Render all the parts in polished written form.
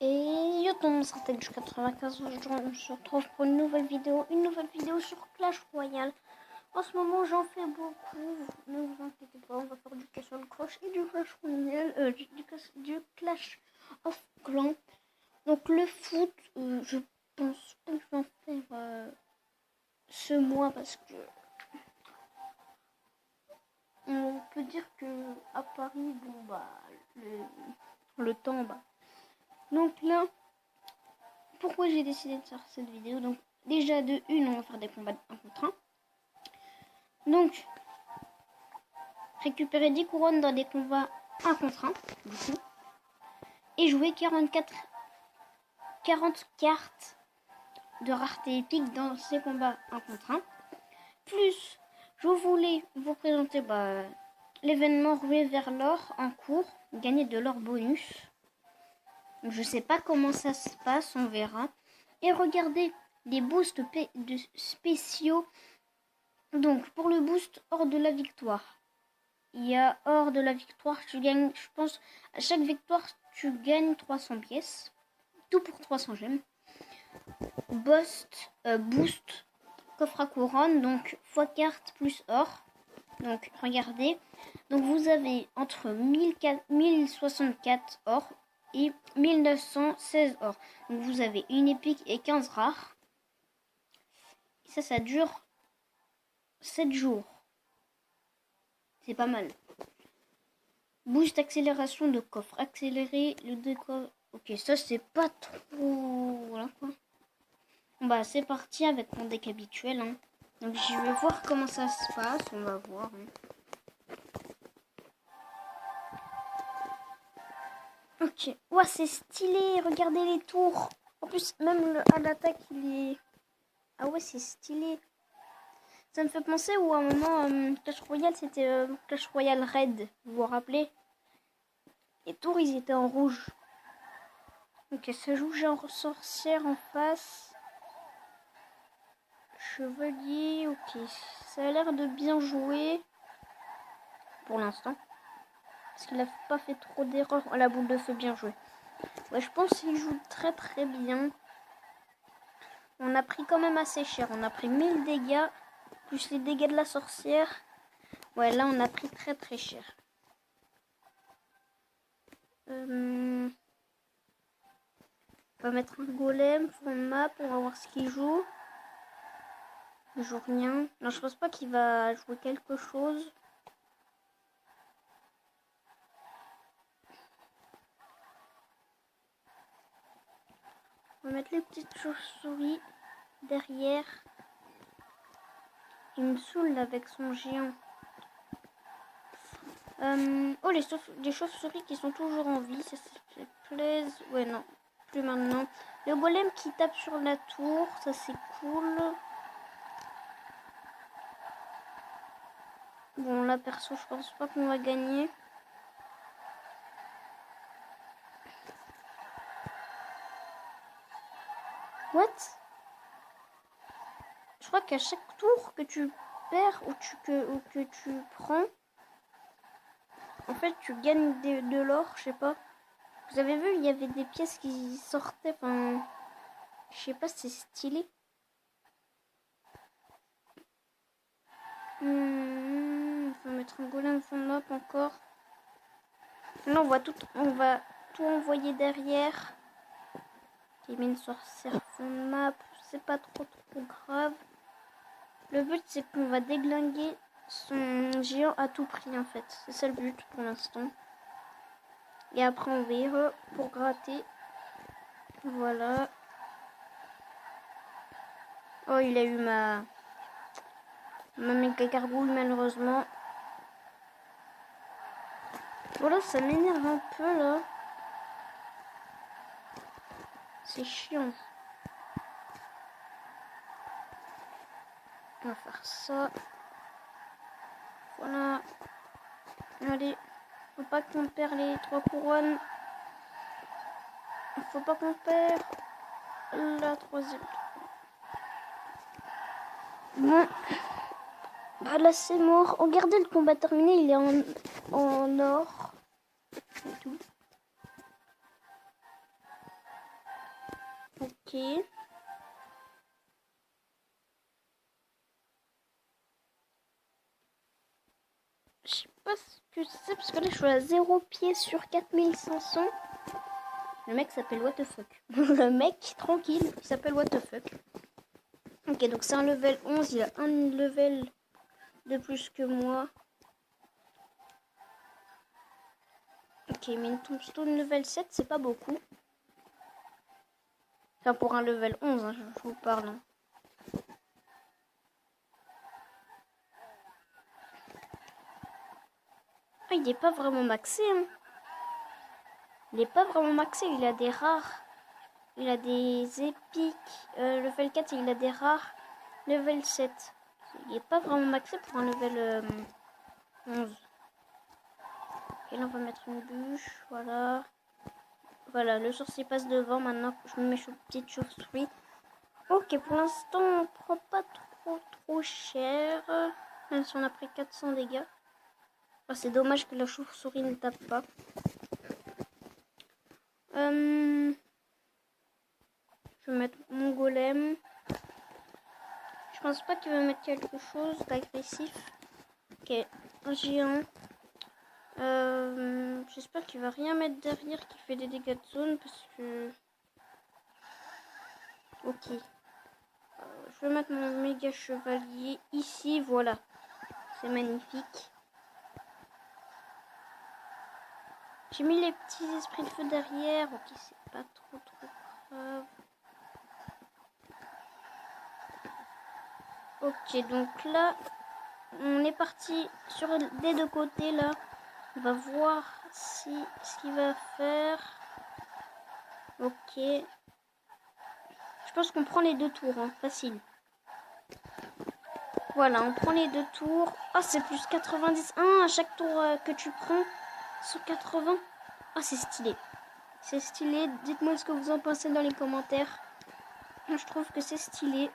Et yo tout le monde, c'est du 95. Aujourd'hui, on se retrouve pour une nouvelle vidéo sur Clash Royale. En ce moment, j'en fais beaucoup. Ne vous inquiétez pas, on va faire du Castle Crush et du Clash Royale, du Clash of Clans. Donc le foot, je pense pas que je vais en faire ce mois parce que on peut dire que à Paris, bon bah le temps bah. Donc là, pourquoi j'ai décidé de faire cette vidéo? Donc déjà de une, on va faire des combats 1 contre 1. Donc récupérer 10 couronnes dans des combats 1 contre 1 du coup. Et jouer 40 cartes de rareté épique dans ces combats 1 contre 1. Plus, je voulais vous présenter l'événement ruée vers l'or en cours, gagner de l'or bonus. Je sais pas comment ça se passe, on verra. Et regardez les boosts spéciaux. Donc pour le boost hors de la victoire, il y a hors de la victoire, tu gagnes, je pense, à chaque victoire, tu gagnes 300 pièces. Tout pour 300 gemmes. Boost, coffre à couronne, donc x carte plus or. Donc regardez, donc vous avez entre 1064 or et 1916 or. Donc vous avez une épique et 15 rares. Et ça dure 7 jours. C'est pas mal. Boost accélération de coffre. Accélérer le décoffre. Ok, ça c'est pas trop... Voilà quoi. Bah c'est parti avec mon deck habituel. Hein. Donc je vais voir comment ça se passe. On va voir. Hein. Ok. Ouah, c'est stylé. Regardez les tours. En plus, même à l'attaque, il est... Ah ouais, c'est stylé. Ça me fait penser où à un moment, Clash Royale, c'était Clash Royale Red. Vous vous rappelez? Les tours, ils étaient en rouge. Ok, ça joue genre sorcière en face. Chevalier, ok. Ça a l'air de bien jouer. Pour l'instant. Parce qu'il n'a pas fait trop d'erreurs. Oh, la boule de feu, bien joué. Ouais, je pense qu'il joue très très bien. On a pris quand même assez cher. On a pris 1000 dégâts. Plus les dégâts de la sorcière. Ouais, là, on a pris très très cher. On va mettre un golem pour une map. On va voir ce qu'il joue. Il joue rien. Non, je pense pas qu'il va jouer quelque chose. On va mettre les petites chauves-souris derrière. Il me saoule avec son géant. Oh, les chauves-souris qui sont toujours en vie, ça fait plaisir. Ouais, non, plus maintenant. Le golem qui tape sur la tour, ça c'est cool. Bon, là, perso, je pense pas qu'on va gagner. What? Je crois qu'à chaque tour que tu perds ou que tu prends, en fait, tu gagnes de l'or, je sais pas. Vous avez vu, il y avait des pièces qui sortaient, enfin, je sais pas, c'est stylé. On va mettre un golem fond de map encore. Là, on va tout envoyer derrière. J'ai mis une sorcière fond de map, c'est pas trop grave. Le but, c'est qu'on va déglinguer son géant à tout prix, en fait. C'est ça le but pour l'instant. Et après, on verra pour gratter. Voilà. Oh, il a eu ma méga gargouille, malheureusement. Voilà, ça m'énerve un peu, là. C'est chiant. On va faire ça. Voilà. Allez. Faut pas qu'on perd les 3 couronnes. Faut pas qu'on perd la 3e. Bon. Bah là c'est mort. Regardez le combat terminé. Il est en or. Et tout. Ok. Je sais pas ce que c'est parce que là je suis à 0 pieds sur 4500. Le mec s'appelle what the fuck. Le mec tranquille, il s'appelle what the fuck. Ok, donc c'est un level 11, il a un level de plus que moi. Ok, mais une tombstone level 7, c'est pas beaucoup. Enfin, pour un level 11, hein, je vous parle. Hein. Ah, il est pas vraiment maxé. Hein. Il est pas vraiment maxé, il a des rares. Il a des épiques. Level 4, il a des rares. Level 7. Il est pas vraiment maxé pour un level 11. Et là, on va mettre une bûche. Voilà. Voilà, le sorcier passe devant. Maintenant, je me mets sur petite chauve-souris. Ok, pour l'instant, on prend pas trop cher. Même si on a pris 400 dégâts. Oh, c'est dommage que la chauve-souris ne tape pas. Je vais mettre mon golem. Je pense pas qu'il va mettre quelque chose d'agressif. Ok, un géant. J'espère qu'il va rien mettre derrière qui fait des dégâts de zone parce que... Ok. Je vais mettre mon méga chevalier ici, voilà. C'est magnifique. J'ai mis les petits esprits de feu derrière. Ok, c'est pas trop grave. Ok, donc là, on est parti sur des deux côtés là. On va voir ce qu'il va faire. Ok. Je pense qu'on prend les deux tours, hein, facile. Voilà, on prend les deux tours. Ah, c'est plus 90. À chaque tour que tu prends, 180. Ah, c'est stylé. C'est stylé. Dites-moi ce que vous en pensez dans les commentaires. Je trouve que c'est stylé.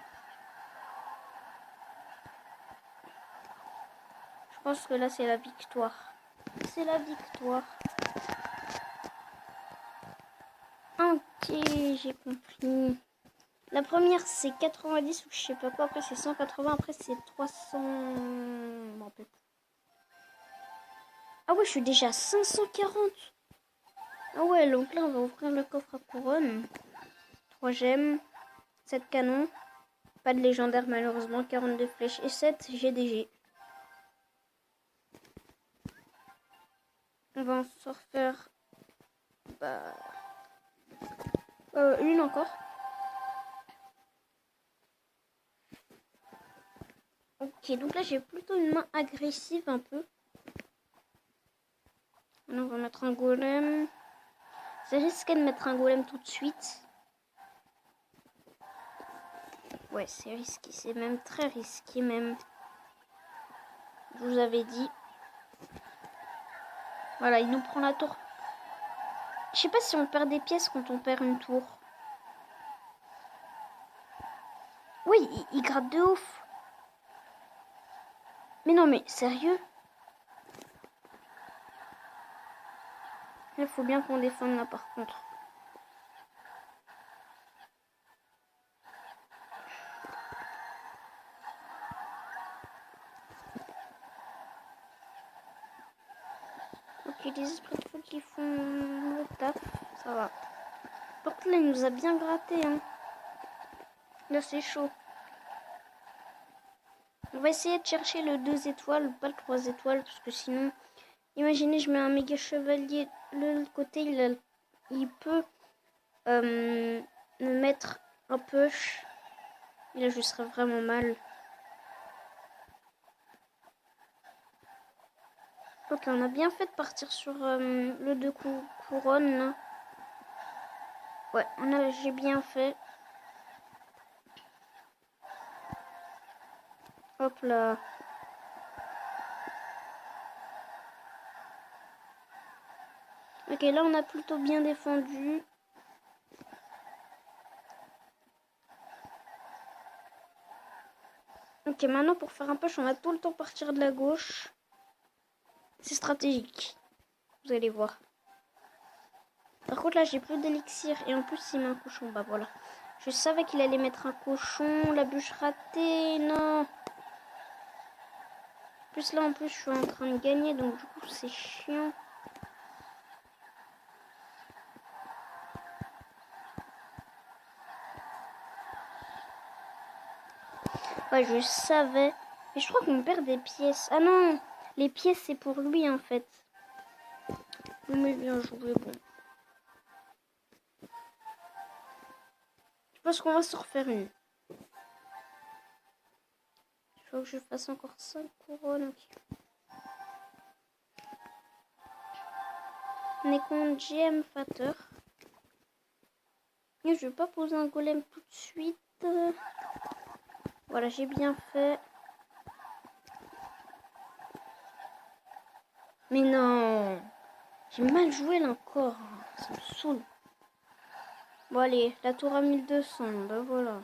Je pense que là, c'est la victoire. C'est la victoire. Ok, j'ai compris. La première, c'est 90 ou je sais pas quoi. Après, c'est 180. Après, c'est 300. Ah ouais, je suis déjà à 540. Ah ouais, donc là, on va ouvrir le coffre à couronne. 3 gemmes, 7 canons. Pas de légendaire, malheureusement. 42 flèches et 7 GDG. On va en se refaire... une encore. Ok, donc là, j'ai plutôt une main agressive un peu. Maintenant, on va mettre un golem. C'est risqué de mettre un golem tout de suite. Ouais, c'est risqué. C'est même très risqué, même. Je vous avais dit. Voilà, il nous prend la tour. Je sais pas si on perd des pièces quand on perd une tour. Oui, il gratte de ouf. Mais non, mais sérieux? Il faut bien qu'on défende là, par contre. Ok, les esprits de feu qui font le taf, ça va. Par contre, là, il nous a bien gratté, hein. Là, c'est chaud. On va essayer de chercher le 2 étoiles, pas le 3 étoiles, parce que sinon... Imaginez, je mets un méga chevalier de l'autre côté, il peut me mettre un push. Et là, je serais vraiment mal. Ok, on a bien fait de partir sur le 2 couronnes, là. Ouais, j'ai bien fait. Hop là. Ok, là, on a plutôt bien défendu. Ok, maintenant, pour faire un push, on va tout le temps partir de la gauche. C'est stratégique. Vous allez voir. Par contre, là, j'ai plus d'élixir. Et en plus, il met un cochon. Bah voilà. Je savais qu'il allait mettre un cochon. La bûche ratée. Non. Plus là, en plus, je suis en train de gagner. Donc, du coup, c'est chiant. Ouais, je savais. Mais je crois qu'on perd des pièces. Ah non. Les pièces, c'est pour lui, en fait. Mais bien joué, bon. Je pense qu'on va se refaire une. Il faut que je fasse encore 5 couronnes. Okay. On est contre GM Fatter. Et je vais pas poser un golem tout de suite. Voilà, j'ai bien fait. Mais non. J'ai mal joué là encore. Ça me saoule. Bon allez, la tour à 1200. Bah voilà.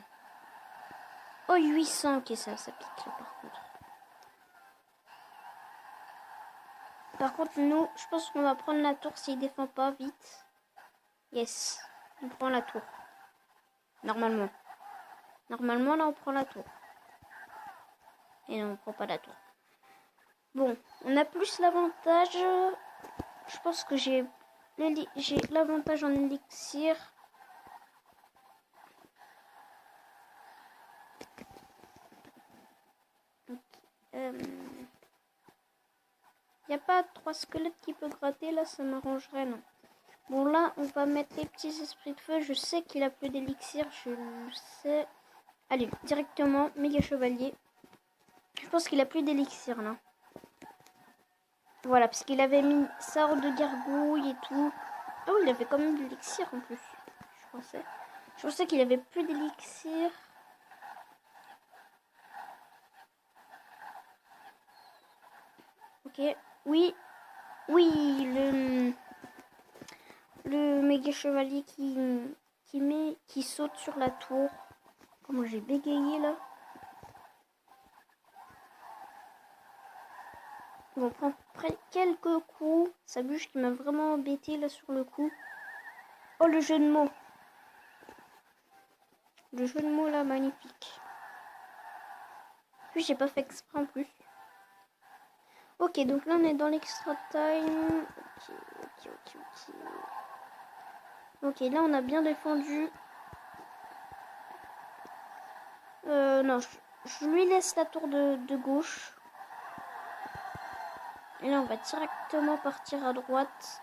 Oh 800. Ok, ça pique là par contre. Par contre, nous, je pense qu'on va prendre la tour s'il défend pas vite. Yes. On prend la tour. Normalement. Normalement, là, on prend la tour. Et non, on prend pas la tour. Bon, on a plus l'avantage. Je pense que j'ai l'avantage en élixir. Il n'y a pas 3 squelettes qui peuvent gratter. Là, ça m'arrangerait, non. Bon, là, on va mettre les petits esprits de feu. Je sais qu'il a plus d'élixir. Je le sais. Allez, directement, méga chevalier. Je pense qu'il a plus d'élixir, là. Voilà, parce qu'il avait mis sort de gargouille et tout. Ah oui, il avait quand même de l'élixir en plus. Je pensais qu'il avait plus d'élixir. Ok. Oui. Oui, le méga chevalier qui saute sur la tour. Comment j'ai bégayé là. On prend quelques coups. Sa bûche qui m'a vraiment embêté là sur le coup. Oh, le jeu de mots. Le jeu de mots là, magnifique. Puis j'ai pas fait exprès en plus. Ok, donc là on est dans l'extra time. Ok. Ok, là on a bien défendu. Non, je lui laisse la tour de gauche. Et là on va directement partir à droite.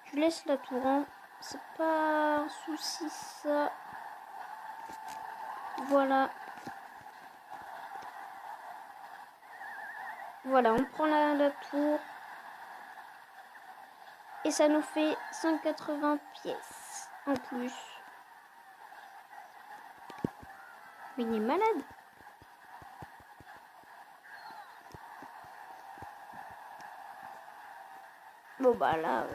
Je laisse la tour en. C'est pas un souci ça. Voilà. Voilà, on prend la tour. Et ça nous fait 180 pièces en plus. Mais il est malade. Bon bah là...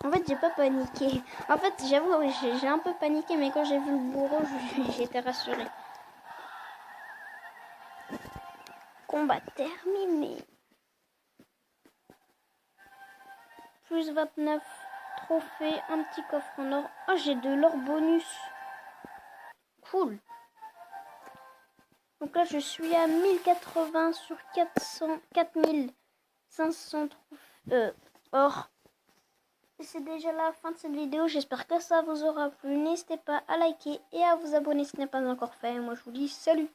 En fait, j'ai pas paniqué. En fait, j'avoue, j'ai un peu paniqué, mais quand j'ai vu le bourreau, j'étais rassurée. Combat terminé. Plus 29 trophées, un petit coffre en or. Oh, j'ai de l'or bonus. Cool. Donc là, je suis à 1080 sur 4500 or. Et c'est déjà la fin de cette vidéo. J'espère que ça vous aura plu. N'hésitez pas à liker et à vous abonner si ce n'est pas encore fait. Moi, je vous dis salut.